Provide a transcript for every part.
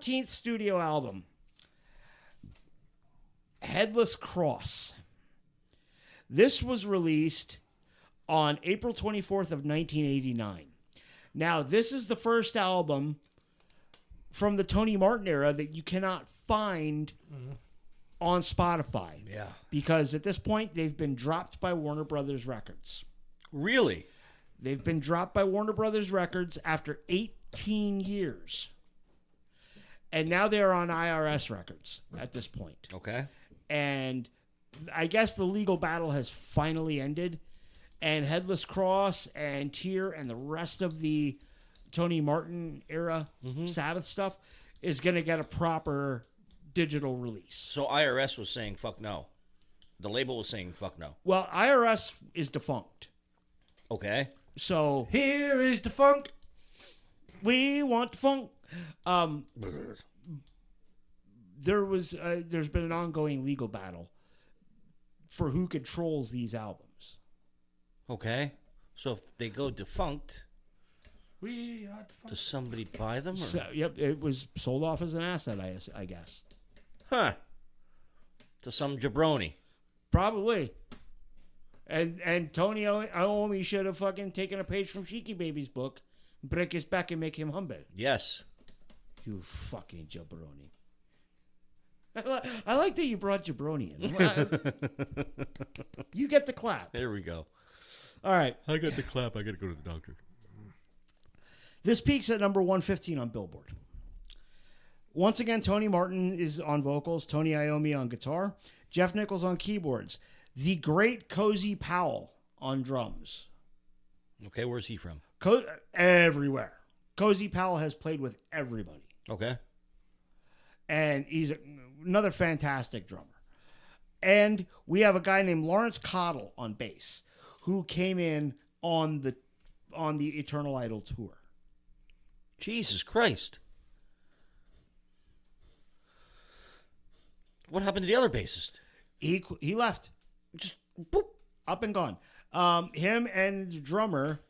14th studio album, Headless Cross. This was released on April 24th of 1989. Now, this is the first album from the Tony Martin era that you cannot find on Spotify. Yeah. Because at this point, they've been dropped by Warner Brothers Records. Really? They've been dropped by Warner Brothers Records after 18 years. And now they're on IRS Records at this point. Okay. And I guess the legal battle has finally ended. And Headless Cross and Tear and the rest of the Tony Martin era Sabbath stuff is going to get a proper digital release. So IRS was saying fuck no. The label was saying fuck no. Well, IRS is defunct. Okay. So Here is the funk. we want funk. There's been an ongoing legal battle for who controls these albums. Okay. So if they go defunct, We are the funk. does somebody buy them? Or? So, yep, it was sold off as an asset, I guess. Huh. To some jabroni. Probably. And Tony Iommi should have fucking taken a page from Sheiky Baby's book, break his back and make him humble. Yes. You fucking jabroni. I like that you brought jabroni in. You get the clap. There we go. All right. I got the clap. I got to go to the doctor. This peaks at number 115 on Billboard. Once again, Tony Martin is on vocals, Tony Iommi on guitar, Jeff Nichols on keyboards, the great Cozy Powell on drums. Okay, where's he from? Everywhere. Cozy Powell has played with everybody. Okay. And he's another fantastic drummer. And we have a guy named Lawrence Cottle on bass who came in on the Eternal Idol tour. Jesus Christ. What happened to the other bassist? He left. Just boop. Up and gone. Him and the drummer,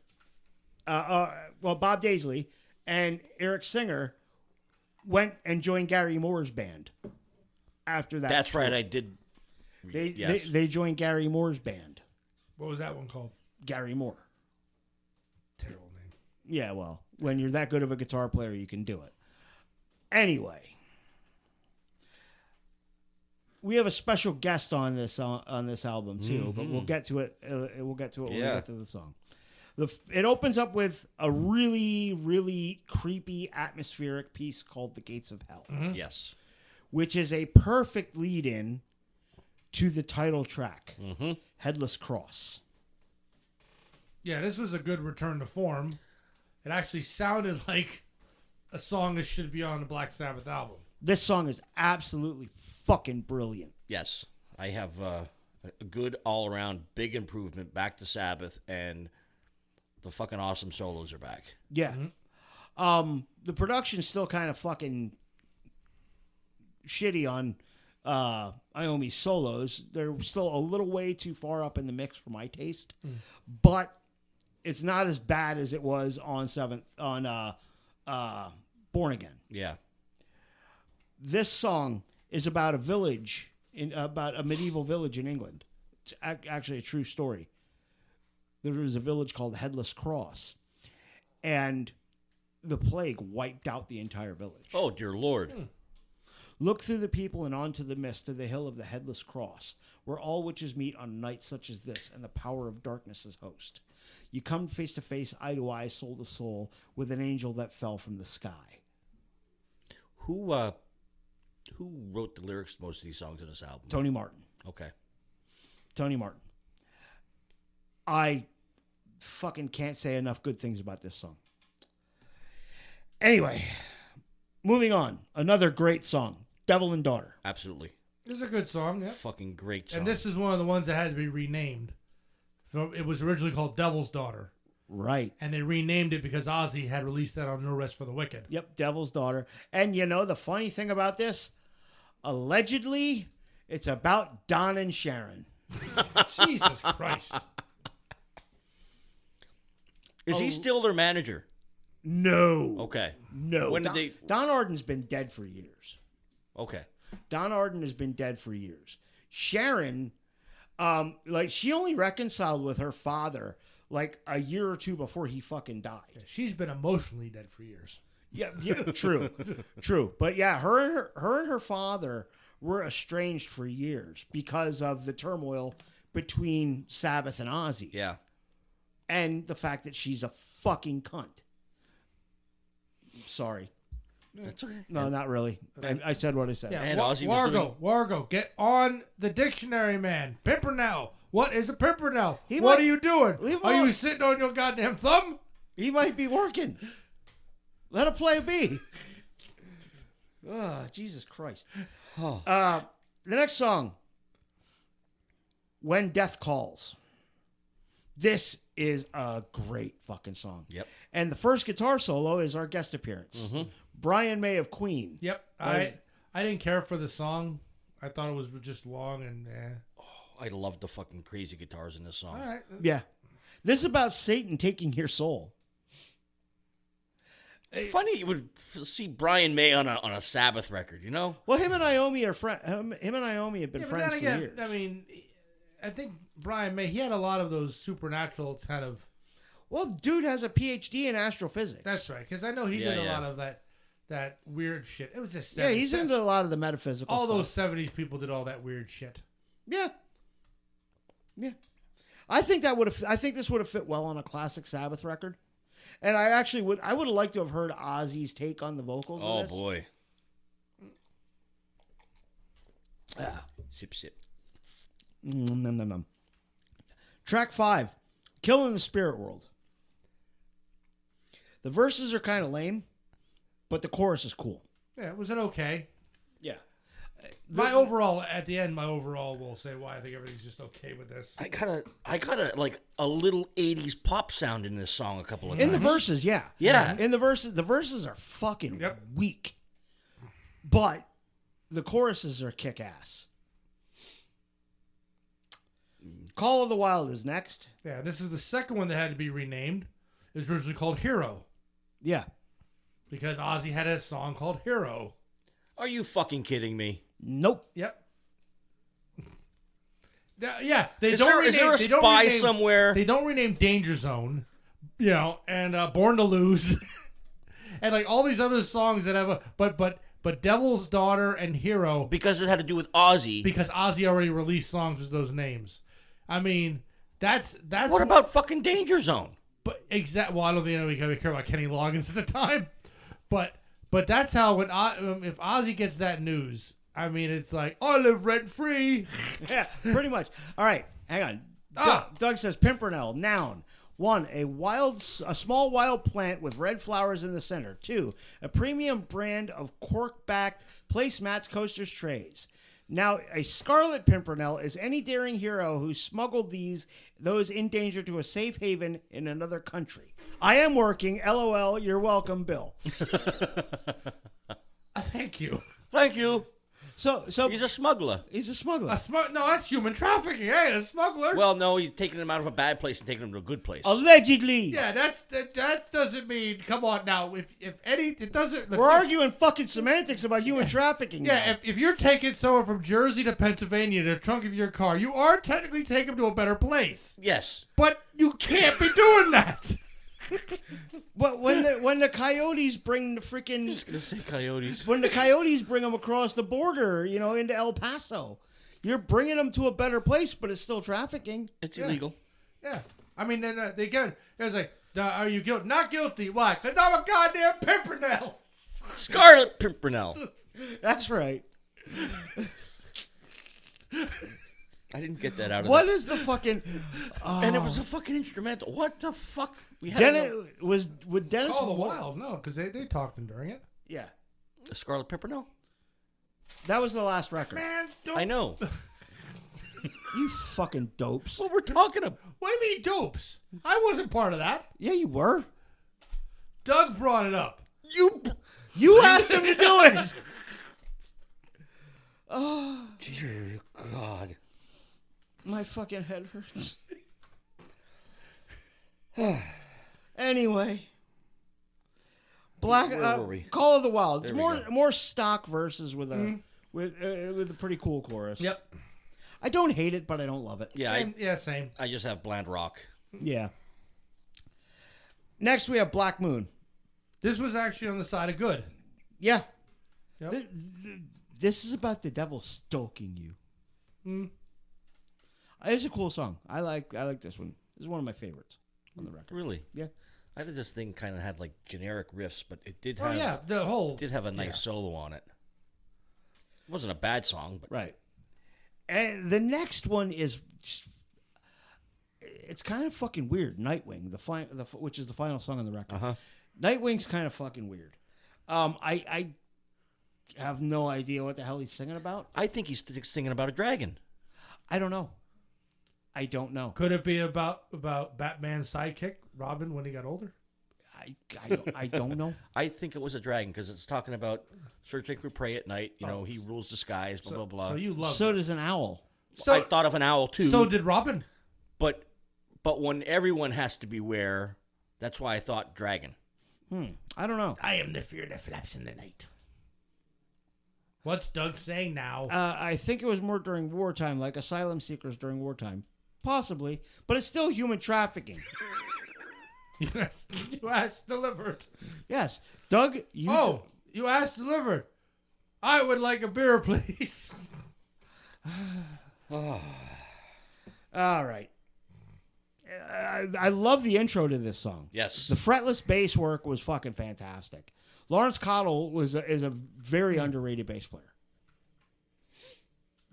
Bob Daisley and Eric Singer went and joined Gary Moore's band after that. That's tour. right, I did. They joined Gary Moore's band. What was that one called? Gary Moore. Terrible name. Yeah, well, when you're that good of a guitar player, you can do it. Anyway, we have a special guest on this album too, but we'll get to it. We'll get to it when we get to the song. It opens up with a really, really creepy, atmospheric piece called "The Gates of Hell," Yes. which is a perfect lead-in to the title track, "Headless Cross." Yeah, this was a good return to form. It actually sounded like a song that should be on the Black Sabbath album. This song is absolutely fucking brilliant. Yes. I have a good all-around big improvement back to Sabbath, and the fucking awesome solos are back. Yeah. The production's still kind of fucking shitty on Iommi's solos. They're still a little way too far up in the mix for my taste. But it's not as bad as it was on Born Again. Yeah. This song is about a village, about a medieval village in England. It's actually a true story. There was a village called Headless Cross, and the plague wiped out the entire village. Oh, dear Lord. Look through the people and onto the mist to the hill of the Headless Cross, where all witches meet on nights such as this, and the power of darkness is host. You come face to face, eye to eye, soul to soul, with an angel that fell from the sky. Who wrote the lyrics to most of these songs in this album? Tony Martin. Okay. Tony Martin. I fucking can't say enough good things about this song. Anyway, moving on. Another great song, Devil and Daughter. Absolutely. This is a good song, yeah. Fucking great song. And this is one of the ones that had to be renamed. So it was originally called Devil's Daughter. Right. And they renamed it because Ozzy had released that on No Rest for the Wicked. Yep, Devil's Daughter. And you know the funny thing about this? Allegedly, it's about Don and Sharon. Jesus Christ. Is he still their manager? No. Okay. No. When did Don Arden's been dead for years. Okay. Don Arden has been dead for years. Sharon, she only reconciled with her father like a year or two before he fucking died. Yeah, she's been emotionally dead for years. Yeah, true, true. But yeah, her and her father were estranged for years because of the turmoil between Sabbath and Ozzy. Yeah. And the fact that she's a fucking cunt. Sorry. That's okay. No, not really. I said what I said. Yeah, And Ozzy was Wargo, get on the dictionary, man. Pimpernel. What is a pimpernel? He What might- are you doing? leave him Are alone. you sitting on your goddamn thumb? He might be working. Let him play B. Oh, Jesus Christ. Oh. The next song, When Death Calls. This is a great fucking song. Yep. And the first guitar solo is our guest appearance. Brian May of Queen. Yep. I didn't care for the song. I thought it was just long and I love the fucking crazy guitars in this song. all right. Yeah. This is about Satan taking your soul. It's funny you would see Brian May on a Sabbath record, you know? Well, him and Naomi are friends. Him and Naomi have been Yeah, but friends then for again, years. I mean, I think Brian May, he had a lot of those supernatural kind of. Well, dude has a PhD in astrophysics. That's right, because I know he Yeah, did a yeah. lot of that weird shit. It was just Yeah, he's into a lot of the metaphysical all stuff. those 70s people did all that weird shit. Yeah. Yeah. I think this would have fit well on a classic Sabbath record. And I would have liked to have heard Ozzy's take on the vocals Oh, of this. boy. Sip, sip. Nom, nom, nom. Track 5, Killing the Spirit World. The verses are kind of lame, but the chorus is cool. Yeah, it was an okay. Yeah. My overall will say why I think everything's just okay with this. I got a like a little 80s pop sound in this song a couple of times. In the verses, yeah. Yeah. In the verses are fucking Yep. weak. But the choruses are kick-ass. Call of the Wild is next. Yeah, this is the second one that had to be renamed. It was originally called Hero Yeah. because Ozzy had a song called Hero. Are you fucking kidding me? Nope. Yep. Yeah, they Is don't there, rename. is there a they don't spy rename, somewhere? They don't rename Danger Zone, and Born to Lose, and like all these other songs that have a but Devil's Daughter and Hero Because it had to do with Ozzy. because Ozzy already released songs with those names. I mean, that's What about fucking Danger Zone? But well, I don't think we care about Kenny Loggins at the time, but that's how when if Ozzy gets that news, I mean, it's like I live rent free. Yeah, pretty much. All right, hang on. Doug says Pimpernel, noun. 1, a small wild plant with red flowers in the center. 2, a premium brand of cork-backed placemats, coasters, trays. Now, a scarlet pimpernel is any daring hero who smuggled those in danger to a safe haven in another country. I am working. LOL. You're welcome, Bill. Thank you. Thank you. So He's a smuggler. he's a smuggler. No, that's human trafficking. Hey, a smuggler. Well, no, he's taking him out of a bad place and taking him to a good place. Allegedly. Yeah, that doesn't mean. Come on now. If any, it doesn't. We're arguing fucking semantics about human trafficking. Yeah, now. if you're taking someone from Jersey to Pennsylvania in the trunk of your car, you are technically taking them to a better place. Yes. But you can't be doing that. But when the coyotes bring the freaking Just gonna say coyotes. when the coyotes bring them across the border, into El Paso, you're bringing them to a better place, but it's still trafficking. It's illegal. Yeah. I mean, then they get. It's like, are you guilty? Not guilty. Why? Because I'm a goddamn pimpernel. Scarlet Pimpernel. That's right. I didn't get that out of What that. is the fucking? And it was a fucking instrumental. What the fuck? We had Dennis was with Dennis. All the while, no, because they talked during it. Yeah, a Scarlet Pimpernel? that was the last record. Man, don't. I know. You fucking dopes. What we're talking about. What do you mean, dopes? I wasn't part of that. Yeah, you were. Doug brought it up. You asked him to do it. Dear God. My fucking head hurts. Anyway, Black Where were we? Call of the Wild. It's There we go. more stock verses with a with a pretty cool chorus. Yep. I don't hate it, but I don't love it. Yeah, Same. Same. I just have bland rock. Yeah. Next we have Black Moon. This was actually on the side of good. Yeah. Yep. This is about the devil stalking you. It's a cool song. I like this one. This is one of my favorites on the record. Really? Yeah. I think this thing kind of had like generic riffs, but it did Oh have yeah, the whole. it did have a nice solo on it. It wasn't a bad song, but Right. And the next one is just, it's kind of fucking weird. Nightwing, which is the final song on the record. Nightwing's kind of fucking weird. I have no idea what the hell he's singing about. I think he's singing about a dragon. I don't know. I don't know. Could it be about Batman's sidekick, Robin, when he got older? I don't know. I think it was a dragon because it's talking about searching for prey at night. You know, he rules the skies, blah, blah, blah. So you love. So does an owl. So I thought of an owl too. So did Robin. But when everyone has to beware, that's why I thought dragon. I don't know. I am the fear that flaps in the night. What's Doug saying now? I think it was more during wartime, like asylum seekers during wartime. Possibly. But it's still human trafficking. You asked delivered. Yes. Doug, you asked delivered. I would like a beer, please. All right. I love the intro to this song. Yes. The fretless bass work was fucking fantastic. Lawrence Cottle is a very underrated bass player.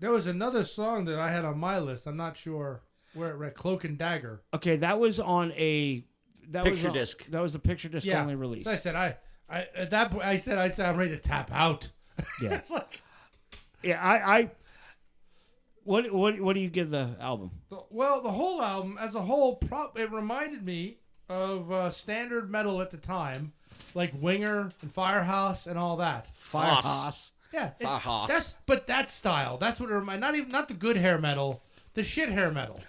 There was another song that I had on my list. I'm not sure where it read. Cloak and Dagger. Okay, that was on a Picture disc. That was a picture disc only release. So I said I at that point I said I'm ready to tap out. Yeah. It's like, yeah, what do you give the album? the whole album as a whole, it reminded me of standard metal at the time, like Winger and Firehouse and all that. Firehouse. Yeah, Firehouse. But that style. That's what it reminded. Not the good hair metal, the shit hair metal.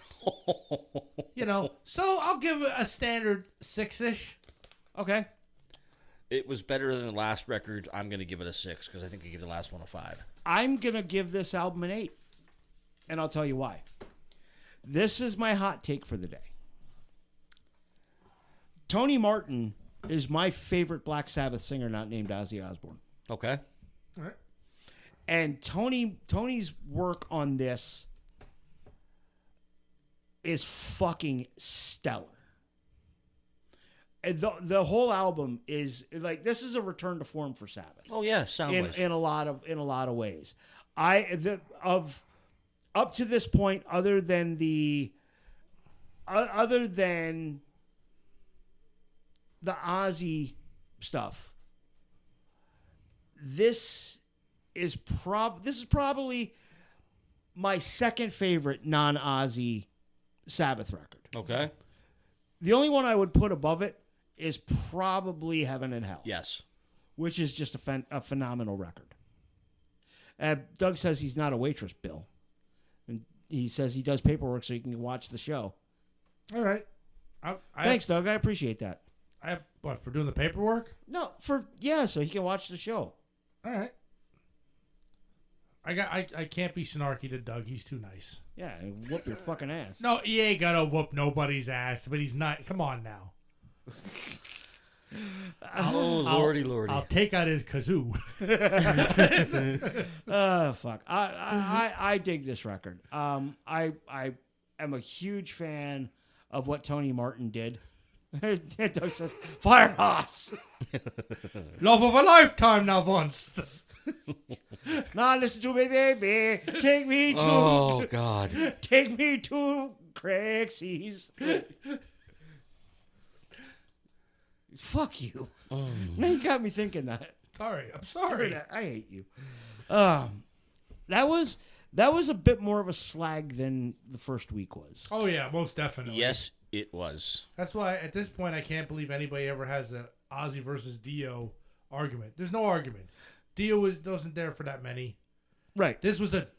You know, so I'll give it a standard 6-ish. Okay. It was better than the last record. I'm going to give it a 6 because I think I gave the last one a 5. I'm going to give this album an 8. And I'll tell you why. This is my hot take for the day. Tony Martin is my favorite Black Sabbath singer not named Ozzy Osbourne. Okay. All right. And Tony's work on this is fucking stellar. And the whole album is like, this is a return to form for Sabbath. Oh yeah, sound in a lot of ways. Up to this point, other than the Ozzy stuff, this is probably my second favorite non-Ozzy Sabbath record. Okay. The only one I would put above it is probably Heaven and Hell. Yes. Which is just a phenomenal record. Doug says he's not a waitress, Bill. And he says he does paperwork so he can watch the show. All right. Thanks, Doug. I appreciate that. For doing the paperwork? No, so he can watch the show. All right. I can't be snarky to Doug. He's too nice. Yeah, whoop your fucking ass. No, he ain't gonna whoop nobody's ass, but he's not. Come on now. Lordy. I'll take out his kazoo. Oh, fuck. I dig this record. I am a huge fan of what Tony Martin did. Doug says, Firehouse. Love of a lifetime now once. Now listen to me, baby. Take me to... Oh, God. Take me to Craigsy's. Fuck you. Now you got me thinking that. Sorry. I'm sorry. I hate you. That was a bit more of a slag than the first week was. Oh, yeah, most definitely. Yes, it was. That's why, at this point, I can't believe anybody ever has a Ozzy versus Dio argument. There's no argument. Dio wasn't there for that many. Right. This was a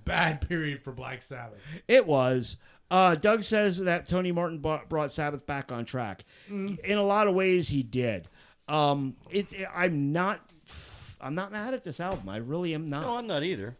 bad period for Black Sabbath. It was. Doug says that Tony Martin brought Sabbath back on track. In a lot of ways, he did. I'm not mad at this album. I really am not. No, I'm not either.